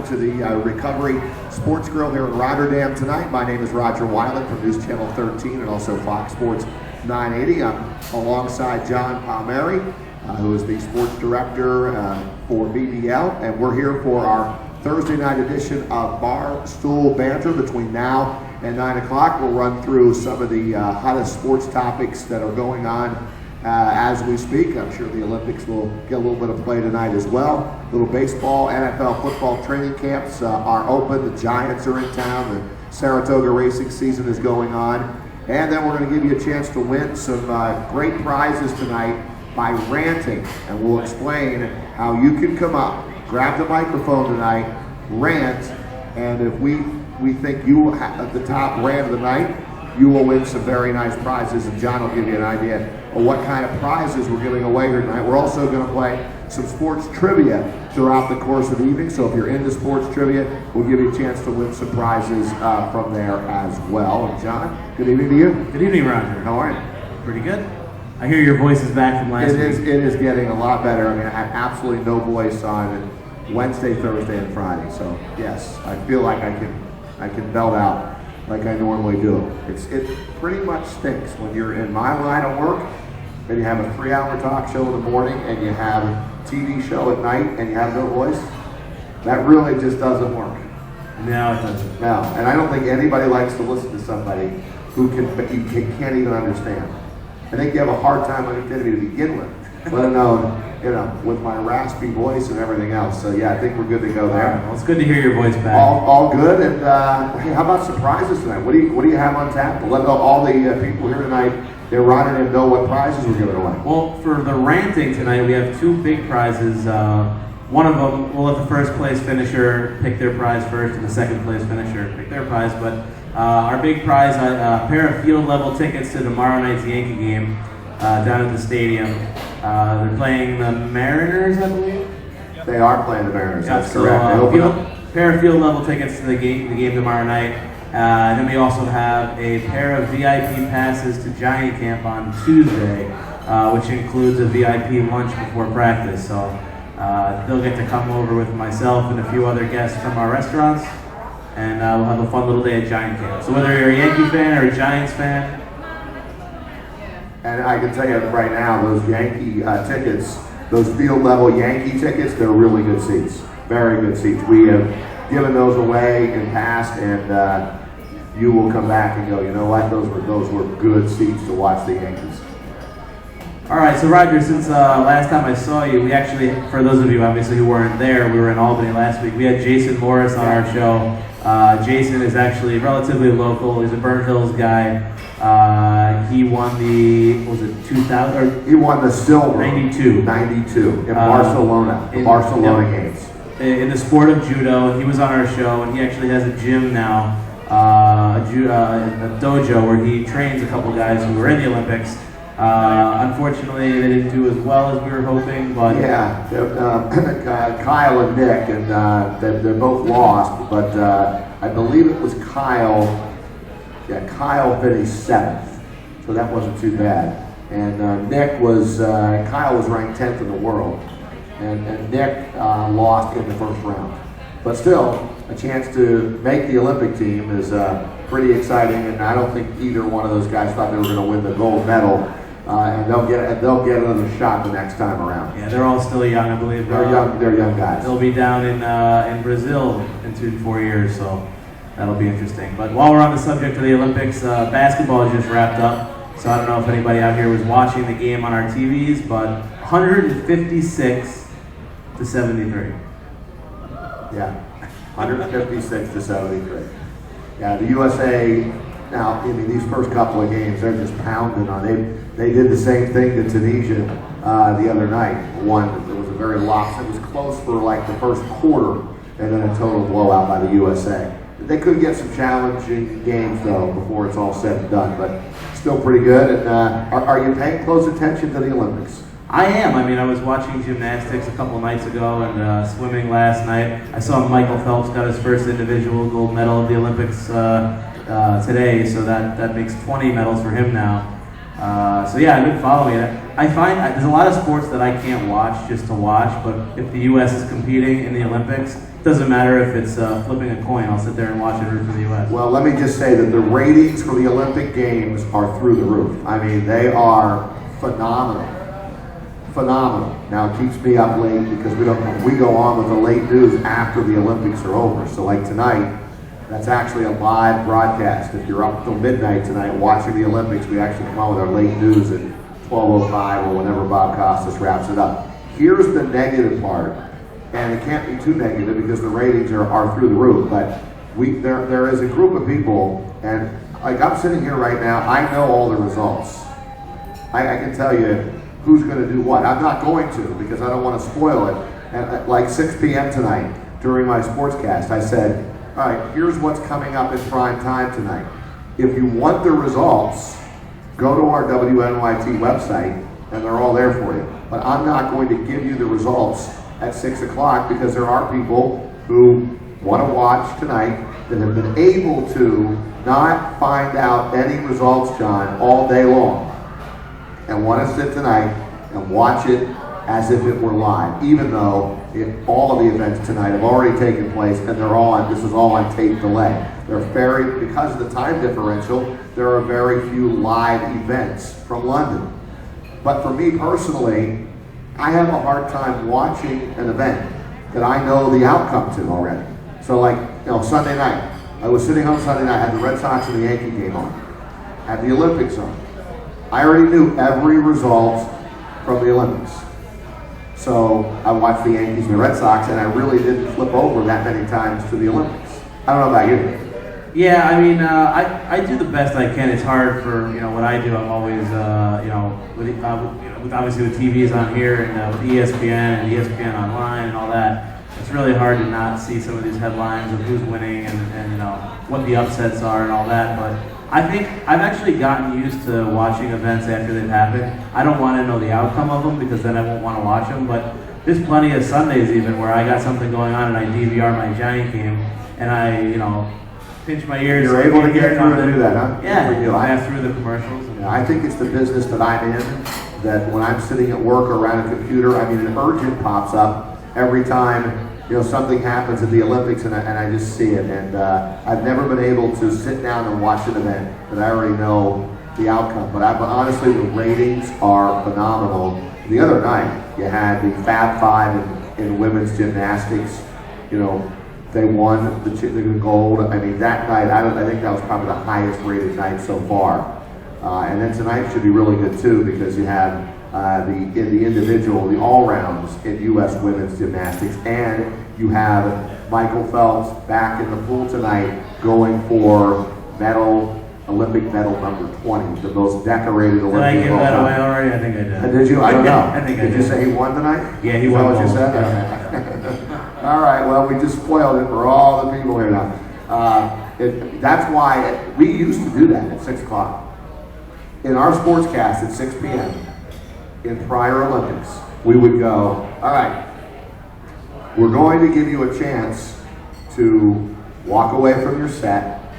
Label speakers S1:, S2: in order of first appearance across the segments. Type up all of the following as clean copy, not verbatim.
S1: to the Recovery Sports Grill here in Rotterdam tonight. My name is Roger Weiland from News Channel 13 and also Fox Sports 980. I'm alongside John Palmieri, who is the sports director for BBL, and we're here for our Thursday night edition of Barstool Banter between now and 9 o'clock. We'll run through some of the hottest sports topics that are going on as we speak. I'm sure the Olympics will get a little bit of play tonight as well. Little baseball, NFL, football training camps are open. The Giants are in town. The Saratoga racing season is going on. And then we're going to give you a chance to win some great prizes tonight by ranting. And we'll explain how you can come up, grab the microphone tonight, rant, and if we think you have the top rant of the night, you will win some very nice prizes, and John will give you an idea of what kind of prizes we're giving away here tonight. We're also going to play some sports trivia throughout the course of the evening, so if you're into sports trivia, we'll give you a chance to win some prizes from there as well. And John, good evening to you.
S2: Good evening, Roger.
S1: How are you?
S2: Pretty good. I hear your voice is back from last week.
S1: It is getting a lot better. I mean, I had absolutely no voice on Wednesday, Thursday, and Friday, so yes, I feel like I can belt out like I normally do. It pretty much stinks when you're in my line of work and you have a 3-hour talk show in the morning and you have a TV show at night and you have no voice. That really just doesn't work.
S2: No, it doesn't.
S1: No, and I don't think anybody likes to listen to somebody who can't even understand. I think you have a hard time understanding me to begin with, let alone, with my raspy voice and everything else. So yeah, I think we're good to go there.
S2: Well, it's good to hear your voice back.
S1: All good. And hey, how about surprises tonight? What do you have on tap? Let all the people here tonight in Rotterdam know what prizes we're giving away.
S2: Well, for the ranting tonight, we have 2 big prizes. One of them, we'll let the first place finisher pick their prize first, and the second place finisher pick their prize. But our big prize, a pair of field level tickets to tomorrow night's Yankee game down at the stadium. They're playing the Mariners, I believe.
S1: They are playing the Mariners.
S2: Yeah,
S1: That's correct.
S2: Pair of field level tickets to the game tomorrow night. And then we also have a pair of VIP passes to Giant Camp on Tuesday, which includes a VIP lunch before practice. So they'll get to come over with myself and a few other guests from our restaurants, and we'll have a fun little day at Giant Camp. So whether you're a Yankee fan or a Giants fan,
S1: and I can tell you right now, those Yankee tickets, those field level Yankee tickets, they're really good seats. Very good seats. We have given those away in past, and you will come back and go, you know what, those were good seats to watch the Yankees.
S2: All right, so Roger, since last time I saw you, we actually, for those of you obviously who weren't there, we were in Albany last week. We had Jason Morris on our show. Jason is actually relatively local. He's a Burnt Hills guy. He won the, what was it, 2000?
S1: He won the silver.
S2: 92
S1: in Barcelona, the Barcelona games.
S2: In the sport of judo. He was on our show, and he actually has a gym now, a dojo where he trains a couple guys who were in the Olympics. Unfortunately, they didn't do as well as we were hoping, but
S1: yeah, Kyle and Nick, and they're both lost, but I believe it was Kyle. Yeah, Kyle finished 7th, so that wasn't too bad. And Nick was Kyle was ranked 10th in the world, and Nick lost in the first round. But still, a chance to make the Olympic team is pretty exciting, and I don't think either one of those guys thought they were going to win the gold medal. And they'll get another shot the next time around.
S2: Yeah, they're all still young, I believe.
S1: They're young guys.
S2: They'll be down in Brazil in 2 to 4 years, so that'll be interesting. But while we're on the subject of the Olympics, basketball just wrapped up. So I don't know if anybody out here was watching the game on our TVs, but 156 to 73.
S1: Yeah, 156 to 73. Yeah, the USA. Now, I mean, these first couple of games, they're just pounding on. They did the same thing to Tunisia the other night. It was a very lopsided. It was close for like the first quarter, and then a total blowout by the USA. They could get some challenging games though before it's all said and done, but still pretty good. And are you paying close attention to the Olympics?
S2: I am. I mean, I was watching gymnastics a couple nights ago and swimming last night. I saw Michael Phelps got his first individual gold medal at the Olympics today, so that makes 20 medals for him now. So yeah, I've been following it. I find there's a lot of sports that I can't watch just to watch, but if the U.S. is competing in the Olympics, doesn't matter if it's flipping a coin. I'll sit there and watch it root for the U.S.
S1: Well, let me just say that the ratings for the Olympic Games are through the roof. I mean, they are phenomenal. Phenomenal. Now, it keeps me up late because we go on with the late news after the Olympics are over. So like tonight, that's actually a live broadcast. If you're up till midnight tonight watching the Olympics, we actually come on with our late news at 12:05 or whenever Bob Costas wraps it up. Here's the negative part, and it can't be too negative because the ratings are through the roof, but there is a group of people, and like I'm sitting here right now, I know all the results. I can tell you who's going to do what. I'm not going to because I don't want to spoil it. And at like 6 p.m. tonight during my sportscast, I said, all right, here's what's coming up in prime time tonight. If you want the results, go to our WNYT website, and they're all there for you. But I'm not going to give you the results at 6 o'clock because there are people who want to watch tonight that have been able to not find out any results, John, all day long, and want to sit tonight and watch it as if it were live, even though all of the events tonight have already taken place and this is all on tape delay. Because of the time differential, there are very few live events from London. But for me personally, I have a hard time watching an event that I know the outcome to already. So like, Sunday night, I was sitting home Sunday night, I had the Red Sox and the Yankee game on, had the Olympics on. I already knew every result from the Olympics. So I watched the Yankees and the Red Sox, and I really didn't flip over that many times to the Olympics. I don't know about you.
S2: Yeah, I mean, I do the best I can. It's hard for what I do. I'm always with obviously with TVs on here and with ESPN and ESPN online and all that. It's really hard to not see some of these headlines of who's winning and what the upsets are and all that. But I think I've actually gotten used to watching events after they've happened. I don't want to know the outcome of them because then I won't want to watch them. But there's plenty of Sundays even where I got something going on and I DVR my Giant game and I pinch my ears.
S1: You're able to get through to do that, huh?
S2: Yeah, I through the commercials.
S1: I think it's the business that I'm in, that when I'm sitting at work or around a computer, an urgent pops up every time something happens at the Olympics and I just see it. And I've never been able to sit down and watch an event that I already know the outcome. But honestly, the ratings are phenomenal. The other night, you had the Fab Five in women's gymnastics. They won the gold. I mean, that night, I think that was probably the highest rated night so far. And then tonight should be really good too because you have the individual, the all-rounds in U.S. women's gymnastics, and you have Michael Phelps back in the pool tonight going for Olympic medal number 20, the most decorated Olympic.
S2: Did I give that away already? I think I did.
S1: Did you? I don't know.
S2: I think I did.
S1: Did you say he won tonight?
S2: Yeah, he won.
S1: Is that what you said?
S2: Yeah.
S1: All right, well, we just spoiled it for all the people here now. That's why we used to do that at 6 o'clock. In our sportscast at 6 p.m., in prior Olympics, we would go, all right, we're going to give you a chance to walk away from your set,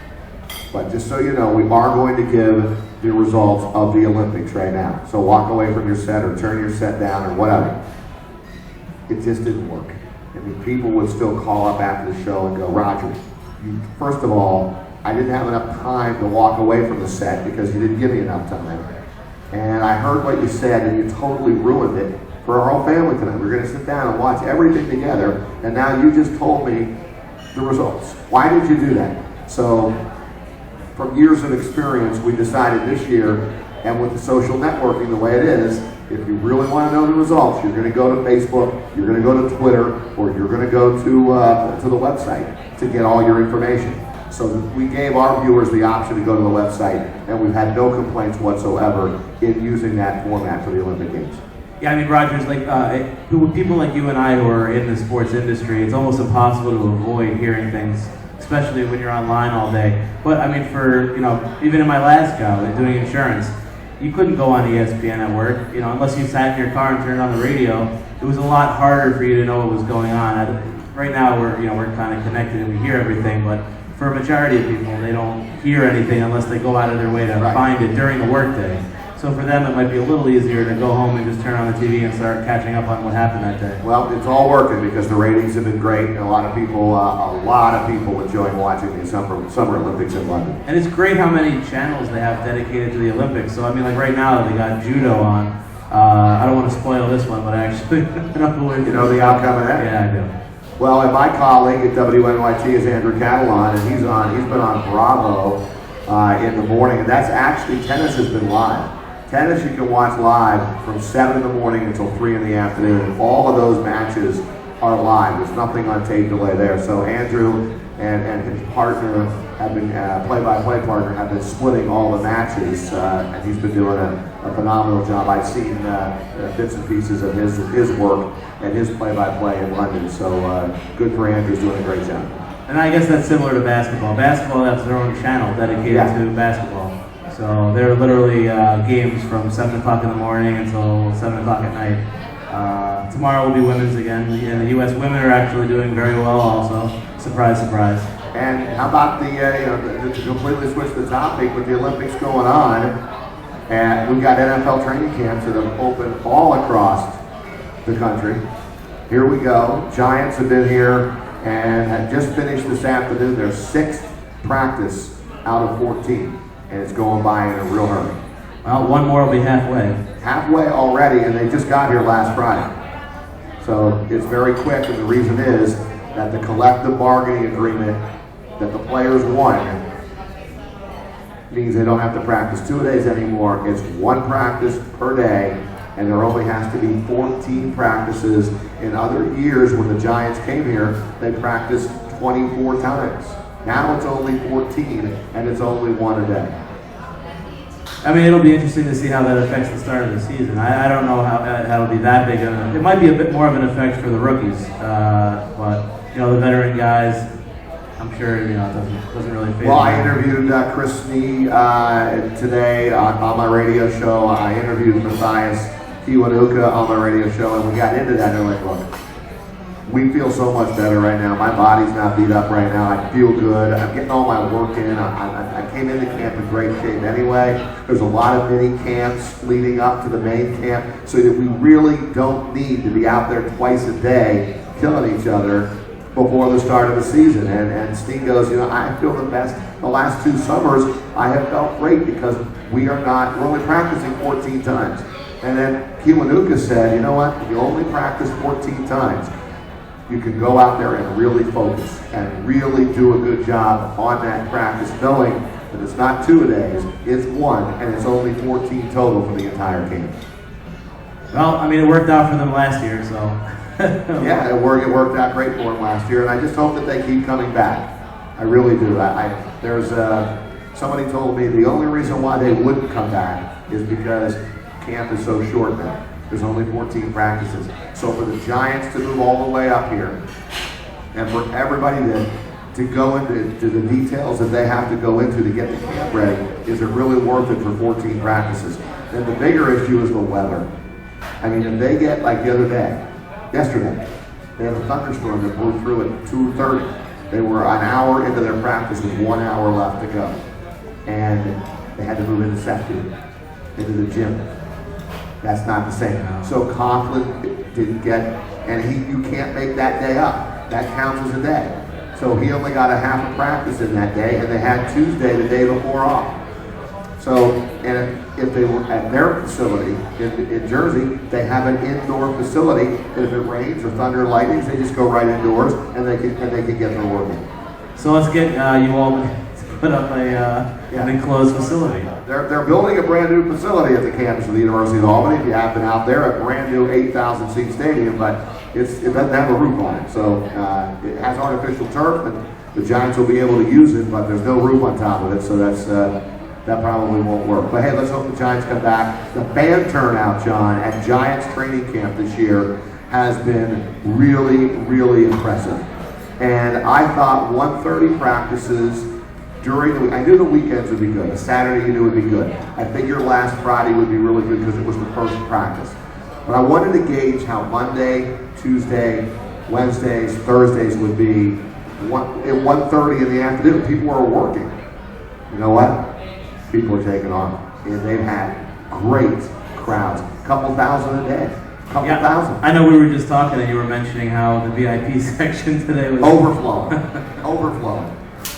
S1: but just so you know, we are going to give the results of the Olympics right now. So walk away from your set or turn your set down or whatever. It just didn't work. I mean, people would still call up after the show and go, Roger, first of all, I didn't have enough time to walk away from the set because you didn't give me enough time. And I heard what you said and you totally ruined it for our whole family tonight. We're going to sit down and watch everything together, and now you just told me the results. Why did you do that? So from years of experience, we decided this year, and with the social networking the way it is, if you really want to know the results, you're going to go to Facebook, you're going to go to Twitter, or you're going to go to the website to get all your information. So we gave our viewers the option to go to the website, and we've had no complaints whatsoever in using that format for the Olympic Games.
S2: Yeah, I mean, Rogers, people like you and I who are in the sports industry, it's almost impossible to avoid hearing things, especially when you're online all day. But I mean, even in my last job, doing insurance, you couldn't go on ESPN at work, unless you sat in your car and turned on the radio. It was a lot harder for you to know what was going on. Right now, we're kind of connected and we hear everything, but for a majority of people, they don't hear anything unless they go out of their way to find it during the workday. So for them, it might be a little easier to go home and just turn on the TV and start catching up on what happened that day.
S1: Well, it's all working because the ratings have been great, and a lot of people enjoying watching the Summer Olympics in London.
S2: And it's great how many channels they have dedicated to the Olympics. So I mean, like right now they got judo on. I don't want to spoil this one, but I actually know
S1: You know the outcome of that?
S2: Yeah, I do.
S1: Well, and my colleague at WNYT is Andrew Catalan, and he's been on Bravo in the morning, and that's actually, tennis has been live. Tennis you can watch live from 7 in the morning until 3 in the afternoon. All of those matches are live. There's nothing on tape delay there. So Andrew and his partner have been, play-by-play partner, have been splitting all the matches, and he's been doing a phenomenal job. I've seen bits and pieces of his work and his play-by-play in London. So good for Andrew, doing a great job.
S2: And I guess that's similar to basketball. Basketball has their own channel dedicated to basketball. So they're literally games from 7 o'clock in the morning until 7 o'clock at night. Tomorrow will be women's again, and the U.S. women are actually doing very well also. Surprise, surprise.
S1: And how about to completely switch the topic, with the Olympics going on, and we've got NFL training camps that have opened all across the country. Here we go. Giants have been here and have just finished this afternoon their 6th practice out of 14. And it's going by in a real hurry.
S2: Well, one more will be halfway.
S1: Halfway already, and they just got here last Friday. So it's very quick, and the reason is that the collective bargaining agreement that the players won means they don't have to practice 2 days anymore. It's 1 practice per day, and there only has to be 14 practices. In other years, when the Giants came here, they practiced 24 times. Now it's only 14, and it's only 1 a day.
S2: I mean, it'll be interesting to see how that affects the start of the season. I don't know how it'll be that big. It might be a bit more of an effect for the rookies, but the veteran guys, I'm sure it doesn't really phase.
S1: Well, I interviewed Chris Snee today on my radio show. I interviewed Matthias Kiwanuka on my radio show, and we got into that. And they're like, look, we feel so much better right now. My body's not beat up right now. I feel good. I'm getting all my work in. I came into camp in great shape anyway. There's a lot of mini camps leading up to the main camp, so that we really don't need to be out there twice a day killing each other before the start of the season. And Steen goes, I feel the best. The last 2 summers, I have felt great because we're only practicing 14 times. And then Kiwanuka said, you know what? If you only practice 14 times, you can go out there and really focus and really do a good job on that practice, knowing that it's not 2 a days, it's 1, and it's only 14 total for the entire camp.
S2: Well, I mean, it worked out for them last year, so.
S1: Yeah, it worked out great for them last year, and I just hope that they keep coming back. I really do. There's somebody told me the only reason why they wouldn't come back is because camp is so short now. There's only 14 practices. So for the Giants to move all the way up here, and for everybody to go into the details that they have to go into to get the camp ready, is it really worth it for 14 practices? Then the bigger issue is the weather. I mean, if they get, like the other day, yesterday, they had a thunderstorm that blew through at 2:30. They were an hour into their practice with 1 hour left to go. And they had to move into safety, into the gym. That's not the same. So Coughlin didn't get, and you can't make that day up. That counts as a day. So he only got a half a practice in that day, and they had Tuesday, the day before, off. So, and if they were at their facility in Jersey, they have an indoor facility, and if it rains or thunder and lightning, they just go right indoors, and they can get their work in.
S2: So let's get you all to put up an enclosed facility.
S1: They're building a brand new facility at the campus of the University of Albany. If you have been out there, a brand new 8,000 seat stadium, but it doesn't have a roof on it. So it has artificial turf, and the Giants will be able to use it, but there's no roof on top of it, so that probably won't work. But hey, let's hope the Giants come back. The fan turnout, John, at Giants training camp this year has been really, really impressive. And I thought 1:30 practices during the week. I knew the weekends would be good. A Saturday you knew would be good. I figured last Friday would be really good because it was the first practice. But I wanted to gauge how Monday, Tuesday, Wednesdays, Thursdays would be at 1:30 in the afternoon. People are working. You know what? People are taking on. And they've had great crowds. Couple thousand a day. Couple thousand.
S2: I know we were just talking and you were mentioning how the VIP section today was
S1: overflowing. Overflowing.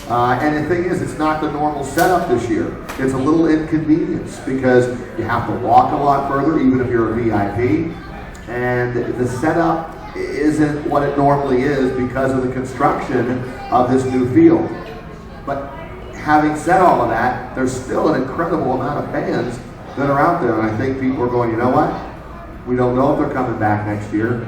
S1: And the thing is, it's not the normal setup this year. It's a little inconvenience because you have to walk a lot further, even if you're a VIP. And the setup isn't what it normally is because of the construction of this new field. But having said all of that, there's still an incredible amount of fans that are out there. And I think people are going, you know what? We don't know if they're coming back next year.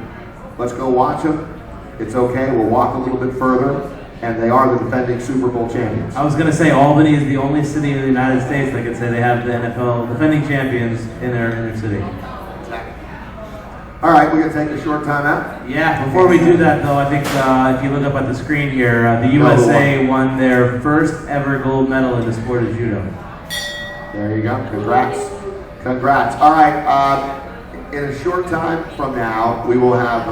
S1: Let's go watch them. It's okay. We'll walk a little bit further. And they are the defending Super Bowl champions.
S2: I was going to say Albany is the only city in the United States that could say they have the NFL defending champions in their city.
S1: Exactly. All right, we're going to take a short time out.
S2: Yeah, before we do that though, I think if you look up at the screen here, the USA won their first ever gold medal in the sport of judo.
S1: There you go. Congrats. Congrats. All right, in a short time from now, we will have...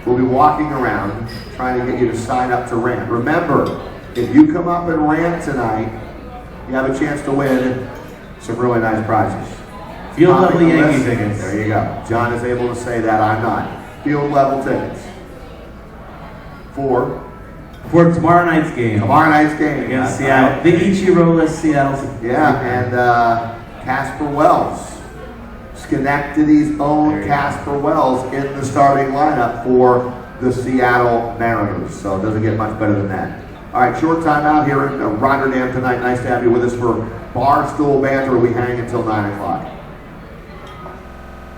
S1: we'll be walking around trying to get you to sign up to rant. Remember, if you come up and rant tonight, you have a chance to win some really nice prizes.
S2: Field level Yankee tickets.
S1: There you go. John is able to say that. I'm not. Field level tickets. For
S2: tomorrow night's game.
S1: Tomorrow night's game.
S2: Against Seattle. The Ichiro-less Seattle.
S1: Yeah, and Casper Wells. Schenectady's own Casper Wells in the starting lineup for the Seattle Mariners. So it doesn't get much better than that. All right, short time out here in Rotterdam tonight. Nice to have you with us for Barstool Banter. We hang until 9 o'clock.